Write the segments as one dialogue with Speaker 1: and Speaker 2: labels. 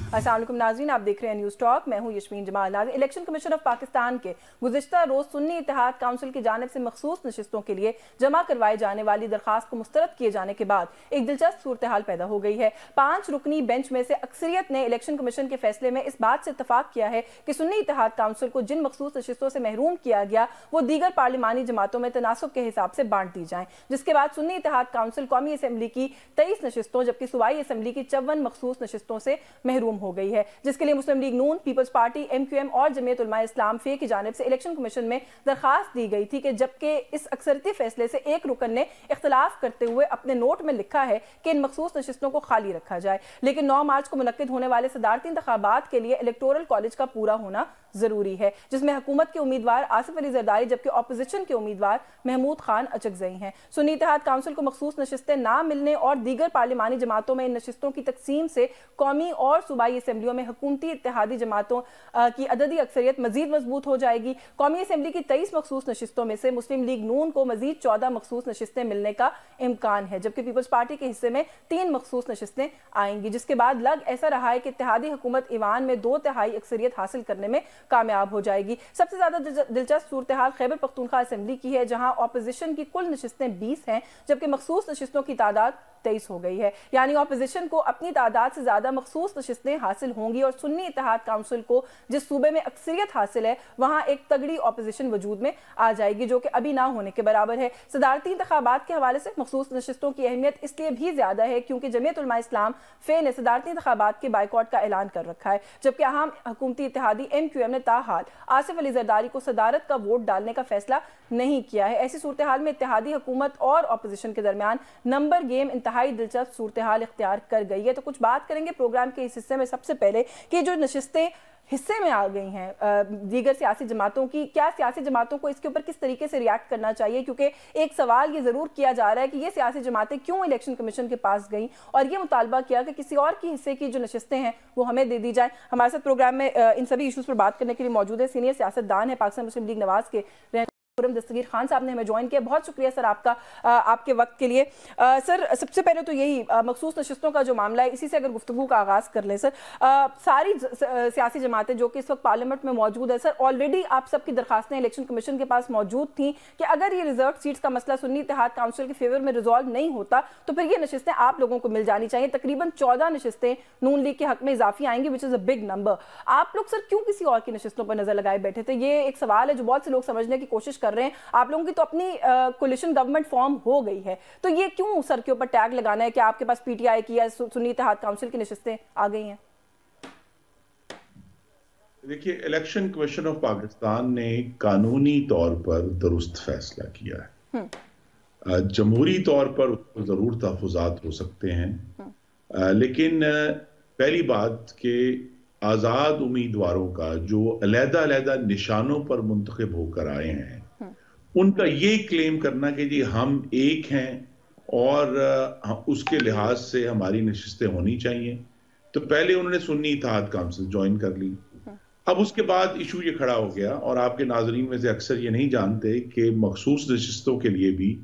Speaker 1: अस्सलाम वालेकुम नाज़रीन, आप देख रहे हैं न्यूज़ टॉक। मैं हूं Yasmeen Jamal. Election commission of Pakistan के गुज़िश्ता रोज़ सुन्नी इत्तेहाद काउंसिल की जानिब से मखसूस नशिस्तों के लिए जमा करवाए जाने वाली दरखास्त को मुस्तरद किए जाने के बाद एक दिलचस्प सूरत हाल पैदा हो गई है। 5 रुकनी बेंच में से अक्सरियत ने इलेक्शन कमीशन के फैसले में इस बात से इत्तफाक किया है कि सुन्नी इत्तेहाद काउंसिल को जिन मखसूस नशिस्तों से महरूम किया गया वो दीगर पार्लिमानी जमातों में तनासुब के हिसाब से बांट दी जाएं, जिसके बाद सुन्नी इत्तेहाद काउंसिल कौमी असम्बली की 23 नशिस्तों जबकि सूबाई असम्बली की 54 मखसूस नशिस्तों से महरूम हो गई है, जिसके लिए मुस्लिम लीग नून, पीपल्स पार्टी, MQM और जमीयत उलमा इस्लाम फे की जानिब से इलेक्शन कमीशन में दरखास्त दी गई थी कि जबकि इस अक्सरती फैसले से एक रुकन ने इख्तलाफ करते हुए अपने नोट में लिखा है कि इन मखसूस नशिस्तों को खाली रखा जाए, लेकिन 9 मार्च को मुनक्किद होने वाले सदारती इंतखाबात के लिए इलेक्टोरल कॉलेज का पूरा होना जरूरी है, जिसमें हुकूमत के उम्मीदवार आसिफ अली जरदारी जबकि अपोजिशन के उम्मीदवार महमूद खान अचकजई हैं। सुन्नी इत्तेहाद काउंसिल को मखसूस नशिस्तें ना मिलने और दीगर पार्लिमानी जमातों में इन नशिस्तों की तकसीम से कौमी और सूबाई असम्बलियों में हुकूमती इत्तेहादी जमातों की अददी अक्सरियत मजीद मजबूत हो जाएगी। कौमी असम्बली की 23 मखसूस नशिस्तों में से मुस्लिम लीग नून को मजीद 14 मखसूस नशिस्तें मिलने का इम्कान है, जबकि पीपल्स पार्टी के हिस्से में 3 मखसूस नशिस्तें आएंगी, जिसके बाद लग ऐसा रहा है कि इत्तेहादी हुकूमत ईवान में 2/3 अक्सरियत हासिल करने में कामयाब हो जाएगी। सबसे ज्यादा दिलचस्प सूरत हाल खैबर पख्तूनख्वा असेंबली की है, जहां ऑपोजिशन की कुल नशिस्तें 20 हैं जबकि मखसूस नशिस्तों की तादाद 23 हो गई है, यानी ऑपोजिशन को अपनी तादाद से ज्यादा मखसूस नशिस्तें हासिल होंगी और सुन्नी इत्तेहाद काउंसिल को जिस सूबे में अक्सरियत हासिल है वहां एक तगड़ी ऑपोजिशन वजूद में आ जाएगी, जो कि अभी ना होने के बराबर है। सदारती इंतखाबात के हवाले से मखसूस नशिस्तों की अहमियत इसलिए भी ज्यादा है क्योंकि जमीयत उलमा इस्लाम फे ने सदारती इंतखाबात के बाइकॉट का ऐलान कर रखा है, जबकि अहम हुकूमती इत्तेहादी MQM ने ताहाल आसिफ अली जरदारी को सदारत का वोट डालने का फैसला नहीं किया है। ऐसी सूरत हाल में इत्तेहादी हुकूमत और अपोजिशन के दरमियान नंबर गेम इंतहाई दिलचस्प सूरत हाल इख्तियार कर गई है। तो कुछ बात करेंगे प्रोग्राम के इस हिस्से में सबसे पहले कि जो नशिस्तें हिस्से में आ गई हैं दीगर सियासी जमातों की, क्या सियासी जमातों को इसके ऊपर किस तरीके से रिएक्ट करना चाहिए, क्योंकि एक सवाल ये ज़रूर किया जा रहा है कि ये सियासी जमातें क्यों इलेक्शन कमीशन के पास गई और ये मुतालबा किया कि किसी और की हिस्से की जो नशिस्तें हैं वो हमें दे दी जाए। हमारे साथ प्रोग्राम में इन सभी इशूज़ पर बात करने के लिए मौजूद है सीनियर सियासतदान है पाकिस्तान मुस्लिम लीग नवाज के दस्तगीर खान साहब ने हमें ज्वाइन किया। बहुत शुक्रिया सर आपका आपके वक्त के लिए। सर सबसे पहले तो यही मखसूस नशिस्तों का जो मामला है इसी से अगर गुफ्तगू का आगाज़ कर लें सर। सारी सियासी जमातें जो कि इस वक्त पार्लियामेंट में मौजूद है सर, ऑलरेडी आप सबकी दरखास्तें इलेक्शन कमीशन के पास मौजूद थी कि अगर ये रिजर्व सीट्स का मसला सुन्नी इत्तेहाद काउंसिल के फेवर में रिजॉल्व नहीं होता तो फिर ये नशिस्तें आप लोगों को मिल जानी चाहिए। तकरीबन 14 नशिस्तें नून लीग के हक में इजाफी आएंगी, which is a big number. आप लोग सर क्यों किसी और की नशिस्तों पर नजर लगाए बैठे थे? ये एक सवाल है जो बहुत से लोग समझने की कोशिश कर रहे हैं। आप लोगों की तो अपनी कोलिशन गवर्नमेंट फॉर्म हो गई है, तो ये क्यों सर के ऊपर टैग लगाना है कि आपके पास PTI की या सुन्नी इत्तेहाद काउंसिल की नशिस्तें आ गई हैं?
Speaker 2: देखिए, इलेक्शन कमीशन ऑफ पाकिस्तान ने कानूनी तौर पर दुरुस्त फैसला किया है। जमहूरी तौर पर जरूर तहफुजात हो सकते हैं, लेकिन पहली बात कि आजाद उम्मीदवारों का जो अलहदा निशानों पर मुंतखब होकर आए हैं उनका ये क्लेम करना कि जी हम एक हैं और उसके लिहाज से हमारी नशिस्तें होनी चाहिए, तो पहले उन्होंने सुन्नी इत्तेहाद काउंसिल ज्वाइन कर ली। अब उसके बाद इशू ये खड़ा हो गया, और आपके नाजरीन में से अक्सर ये नहीं जानते कि मखसूस नशिस्तों के लिए भी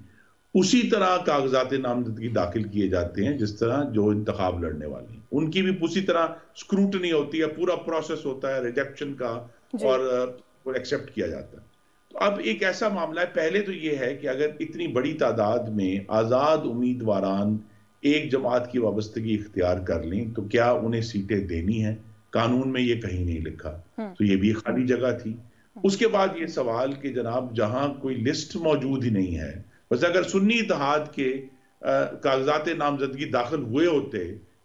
Speaker 2: उसी तरह कागजात नामजदगी दाखिल किए जाते हैं जिस तरह जो इंतखाब लड़ने वाले हैं उनकी भी उसी तरह स्क्रूटनी होती है, पूरा प्रोसेस होता है रिजेक्शन का और एक्सेप्ट किया जाता है। तो अब एक ऐसा मामला है, पहले तो ये है कि अगर इतनी बड़ी तादाद में आजाद उम्मीदवारान एक जमात की वाबस्तगी इख्तियार कर लें तो क्या उन्हें सीटें देनी है? कानून में ये कहीं नहीं लिखा, तो ये भी खाली जगह थी। उसके बाद ये सवाल कि जनाब जहां कोई लिस्ट मौजूद ही नहीं है, बस अगर सुन्नी इत्तेहाद के कागजात नामजदगी दाखिल हुए होते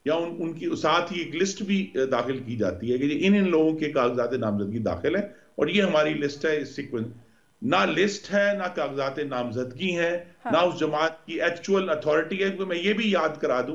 Speaker 2: या उनकी साथ ही एक लिस्ट भी दाखिल की जाती है कि इन लोगों के कागजात नामजदगी दाखिल है और ये हमारी लिस्ट है, इस सीक्वेंस ना लिस्ट है ना कागजात नामजदगी है, ना उस जमात की एक्चुअल अथॉरिटी है। क्योंकि मैं ये भी याद करा दूं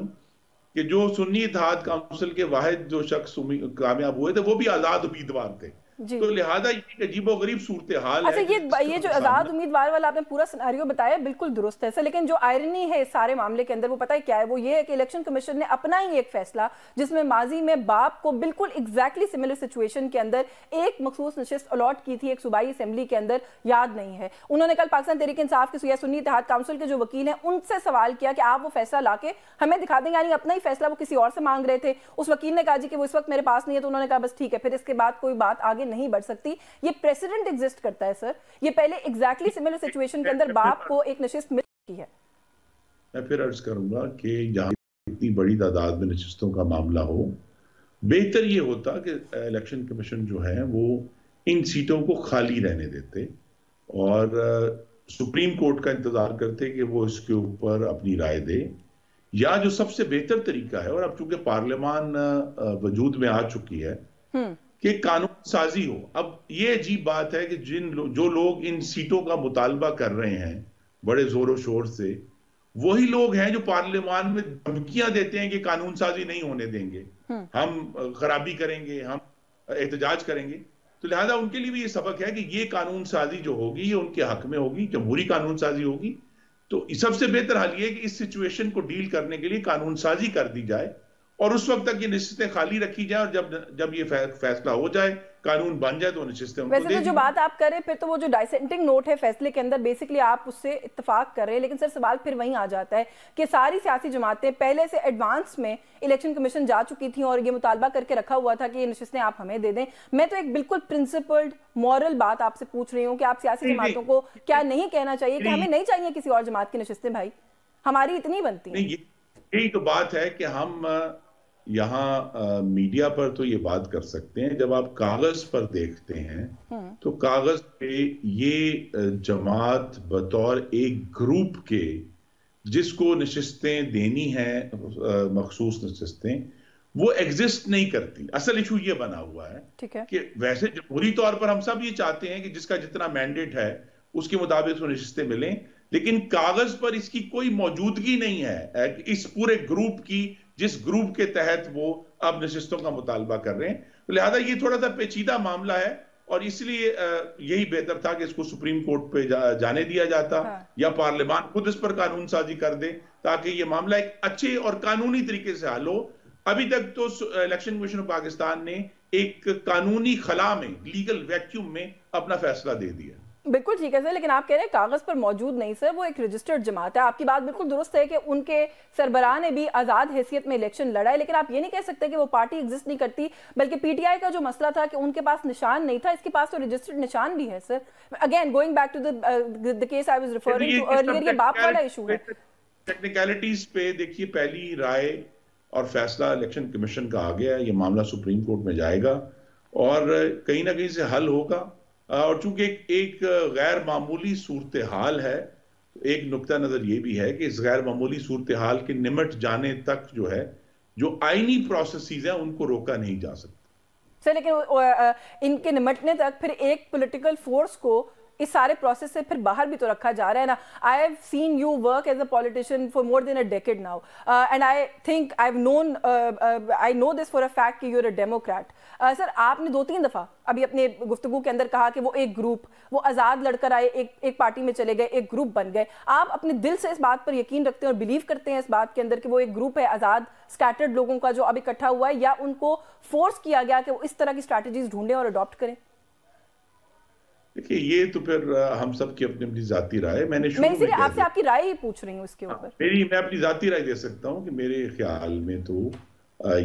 Speaker 2: कि जो सुन्नी इत्तेहाद काउंसिल के वाहिद जो शख्स कामयाब हुए थे वो भी आजाद उम्मीदवार थे, तो लिहाजा ये अजीबोगरीब सूरत हाल
Speaker 1: अच्छा, ये जो आजाद उम्मीदवार वाला आपने पूरा सिनेरियो बताया बिल्कुल दुरुस्त है सर, लेकिन जो आयरनी है इस सारे मामले के अंदर वो पता है क्या है, वो ये है कि इलेक्शन कमीशन ने अपना ही एक फैसला, जिसमें माजी में बाप को बिल्कुल एग्जैक्टली सिमिलर सिचुएशन के अंदर एक मखसूस नशिस्त अलॉट की थी एक सूबाई असेंबली के अंदर, याद नहीं है। उन्होंने कल पाकिस्तान तहरीक इंसाफ के सुन्नी इत्तेहाद काउंसिल के जो वकील हैं उनसे सवाल किया कि आप वो फैसला लाके हमें दिखा देंगे, यानी अपना ही फैसला वो किसी और से मांग रहे थे। उस वकील ने कहा जी कि वो इस वक्त मेरे पास नहीं है, तो उन्होंने कहा बस ठीक है, फिर इसके बाद कोई बात आगे नहीं बढ़ सकती। ये प्रेसिडेंट एग्जिस्ट करता है सर, ये पहले एग्जैक्टली सिमिलर सिचुएशन के अंदर बाप को एक नशिस्त मिल चुकी है।
Speaker 2: मैं फिर अर्ज करूंगा कि जहां इतनी बड़ी तादाद में नशिस्तों का मामला हो, बेहतर ये होता कि इलेक्शन कमीशन जो है वो इन सीटों को खाली रहने देते और सुप्रीम कोर्ट का इंतजार करते कि वो इसके ऊपर अपनी राय दे, या जो सबसे बेहतर तरीका है, और अब चूंकि पार्लियामान वजूद में आ चुकी है, कि कानून साजी हो। अब ये अजीब बात है कि जो लोग इन सीटों का मुतालबा कर रहे हैं बड़े जोरों शोर से, वही लोग हैं जो पार्लियामान में धमकियां देते हैं कि कानून साजी नहीं होने देंगे, हम खराबी करेंगे, हम एहतजाज करेंगे। तो लिहाजा उनके लिए भी ये सबक है कि ये कानून साजी जो होगी ये उनके हक में होगी, जमहूरी कानून साजी होगी। तो सबसे बेहतर हाल ये है कि इस सिचुएशन को डील करने के लिए कानून साजी कर दी जाए और उस वक्त तक ये नशिस्तें खाली रखी जाए, और जब ये फैसला हो जाए, कानून बन जाए, तो नशिस्तें उनको
Speaker 1: वैसे तो जो बात आप कर रहे हैं, फिर तो वो जो डाइसेंटिंग नोट है फैसले के अंदर, बेसिकली आप उससे इत्तेफाक कर रहे हैं, लेकिन सर सवाल फिर वहीं आ जाता है कि सारी सियासी जमातें पहले से एडवांस में इलेक्शन कमीशन जा चुकी थी और ये मुतालबा करके रखा हुआ था कि ये नशिस्तें आप हमें दे दें। मैं तो एक बिल्कुल प्रिंसिपल्ड मॉरल बात आपसे पूछ रही हूँ कि आप सियासी जमातों को क्या नहीं कहना चाहिए कि हमें नहीं चाहिए किसी और जमात की नशिस्तें, भाई हमारी इतनी बनती है।
Speaker 2: यही तो बात है कि हम यहाँ मीडिया पर तो ये बात कर सकते हैं, जब आप कागज पर देखते हैं तो कागज पे ये जमात बतौर एक ग्रुप के जिसको नशिस्तें देनी हैं, मखसूस नशिस्तें, वो एग्जिस्ट नहीं करती। असल इशू ये बना हुआ है कि वैसे जमहूरी तौर पर हम सब ये चाहते हैं कि जिसका जितना मैंडेट है उसके मुताबिक वो नशिस्तें मिलें, लेकिन कागज पर इसकी कोई मौजूदगी नहीं है इस पूरे ग्रुप की, जिस ग्रुप के तहत वो अब नशिस्तों का मुतालबा कर रहे हैं। तो लिहाजा ये थोड़ा सा पेचीदा मामला है और इसलिए यही बेहतर था कि इसको सुप्रीम कोर्ट पे जाने दिया जाता, या पार्लियामान खुद इस पर कानून साजी कर दे ताकि ये मामला एक अच्छे और कानूनी तरीके से हल हो। अभी तक तो इलेक्शन कमीशन ऑफ पाकिस्तान ने एक कानूनी खला में, लीगल वैक्यूम में अपना फैसला दे दिया।
Speaker 1: बिल्कुल ठीक है सर, लेकिन आप कह रहे हैं कागज पर मौजूद नहीं सर, वो एक रजिस्टर्ड जमात है। आपकी बात बिल्कुल दुरुस्त है कि उनके सरबराह ने भी आज़ाद हैसियत में इलेक्शन लड़ा है, लेकिन आप ये नहीं कह सकते कि वो पार्टी एग्जिस्ट नहीं करती। बल्कि पीटीआई का जो मसला था कि उनके पास निशान नहीं था, इसके पास तो रजिस्टर्ड निशान भी है sir. Again going back to the case I was referring to earlier, ये बाप वाला इशू है।
Speaker 2: टेक्निकलिटीज पे देखिए, पहली राय और फैसला इलेक्शन कमीशन का आ गया, ये मामला सुप्रीम कोर्ट में जाएगा और कहीं ना कहीं से हल होगा। और चूंकि एक गैर मामूली सूरत हाल है, एक नुक्ता नजर ये भी है कि इस गैर मामूली सूरत हाल के निमट जाने तक जो है, जो आईनी प्रोसेसेस हैं उनको रोका नहीं जा सकता
Speaker 1: सर। लेकिन इनके निमटने तक फिर एक पॉलिटिकल फोर्स को इस सारे प्रोसेस से फिर बाहर भी तो रखा जा रहा है ना। I have seen you work as a politician for more than a decade now and I think I know this for a fact कि you are a democrat. Sir, आपने 2-3 दफा अभी अपने गुफ्तगू के अंदर कहा कि वो एक ग्रुप, वो आज़ाद लड़कर आए, एक पार्टी में चले गए, एक ग्रुप बन गए। आप अपने दिल से इस बात पर यकीन रखते हैं और बिलीव करते हैं इस बात के अंदर कि वो एक ग्रुप है आज़ाद स्कैटर्ड लोगों का जो अब इकट्ठा हुआ है, या उनको फोर्स किया गया कि वो इस तरह की स्ट्रैटेजीज ढूंढें और अडॉप्ट करें?
Speaker 2: देखिए, ये तो फिर हम सब की अपनी अपनी जाती राय है। मैं
Speaker 1: इसीलिए आपसे आपकी राय ही पूछ रही हूँ इसके ऊपर।
Speaker 2: मैं अपनी जाती राय दे सकता हूँ कि मेरे ख्याल में तो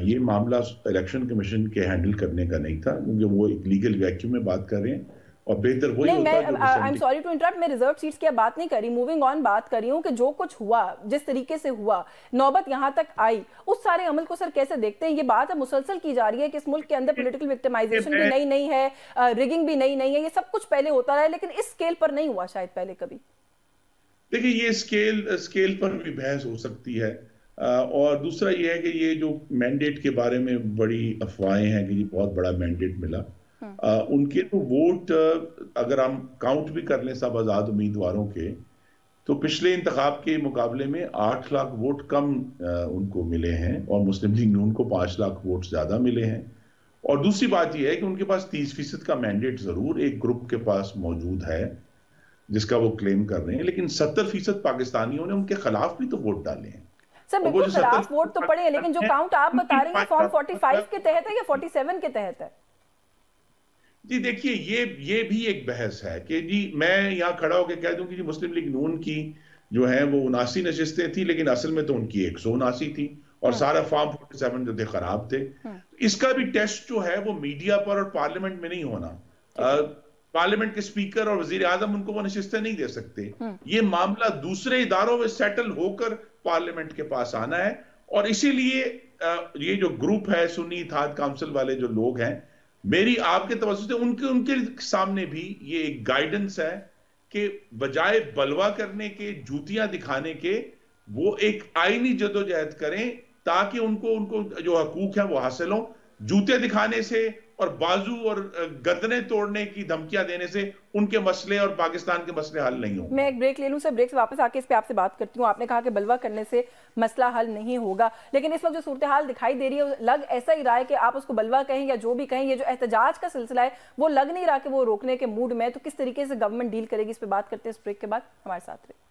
Speaker 2: ये मामला इलेक्शन कमीशन के हैंडल करने का नहीं था, क्योंकि वो एक लीगल वैक्यूम में बात कर रहे हैं और बेहतर वही होता है।
Speaker 1: I am sorry to interrupt, मैं रिजर्व सीट्स की बात नहीं करी, मूविंग ऑन बात कर रही हूँ कि जो कुछ हुआ, जिस तरीके से हुआ, नौबत यहाँ तक आई, उस सारे अमल को सर कैसे देखते हैं? ये बात है मुसलसल की जा रही है कि इस मुल्क के अंदर पॉलिटिकल विक्टिमाइजेशन भी नई है, रिगिंग भी नई है, ये सब कुछ पहले होता रहा है, लेकिन इस स्केल पर नहीं हुआ शायद पहले कभी।
Speaker 2: देखिए, ये स्केल पर भी बहस हो सकती है और दूसरा ये है कि ये जो मैंडेट के बारे में बड़ी अफवाहें हैं कि ये बहुत बड़ा मैंडेट मिला, उनके तो वोट अगर हम काउंट भी कर लें सब आज़ाद उम्मीदवारों के, तो पिछले इंतखाब के मुकाबले में 8 लाख वोट कम उनको मिले हैं और मुस्लिम लीग नून को 5 लाख वोट ज़्यादा मिले हैं। और दूसरी बात यह है कि उनके पास 30% का मैंडेट जरूर एक ग्रुप के पास मौजूद है जिसका वो क्लेम कर रहे हैं, लेकिन 70% पाकिस्तानियों ने उनके खिलाफ भी तो वोट डाले हैं।
Speaker 1: सर बिल्कुल खिलाफ वोट तो पड़े हैं, लेकिन जो काउंट आप बता रहे हैं फॉर्म 45 के तहत है या 47 के तहत है?
Speaker 2: जी देखिए, ये भी एक बहस है कि जी मैं यहां खड़ा होकर कह दूं कि जी मुस्लिम लीग नून की जो है वो 79 नशिस्तें थी, लेकिन असल में तो उनकी 179 थी और सारा फॉर्म 47 जो थे खराब थे। इसका भी टेस्ट जो है वो मीडिया पर और पार्लियामेंट में नहीं होना। पार्लियामेंट के स्पीकर और वजीर आजम उनको वो नशिस्तें नहीं दे सकते। ये मामला दूसरे इदारों में सेटल होकर पार्लियामेंट के पास आना है, और इसीलिए ये जो ग्रुप है सुन्नी इत्तेहाद काउंसिल वाले जो लोग हैं, मेरी आपके तवज्जो से उनके सामने भी ये एक गाइडेंस है कि बजाय बलवा करने के, जूतियां दिखाने के, वो एक आईनी जदोजहद करें ताकि उनको जो हकूक है वो हासिल हो। जूते दिखाने से और बाजू और गर्दनें तोड़ने की धमकियां देने से उनके मसले और पाकिस्तान के मसले हल नहीं होंगे।
Speaker 1: मैं एक ब्रेक ले लूं सर, ब्रेक से वापस आके इस पे आपसे बात करती हूं। आपने कहा कि बलवा करने से मसला हल नहीं होगा, लेकिन इस वक्त जो सूरत हाल दिखाई दे रही है लग ऐसा ही रहा है कि आप उसको बलवा कहें या जो भी कहें, ये जो एहतजाज का सिलसिला है वो लग नहीं रहा कि वो रोकने के मूड में। तो किस तरीके से गवर्नमेंट डील करेगी, इस पर बात करते हैं इस ब्रेक के बाद। हमारे साथ रहे।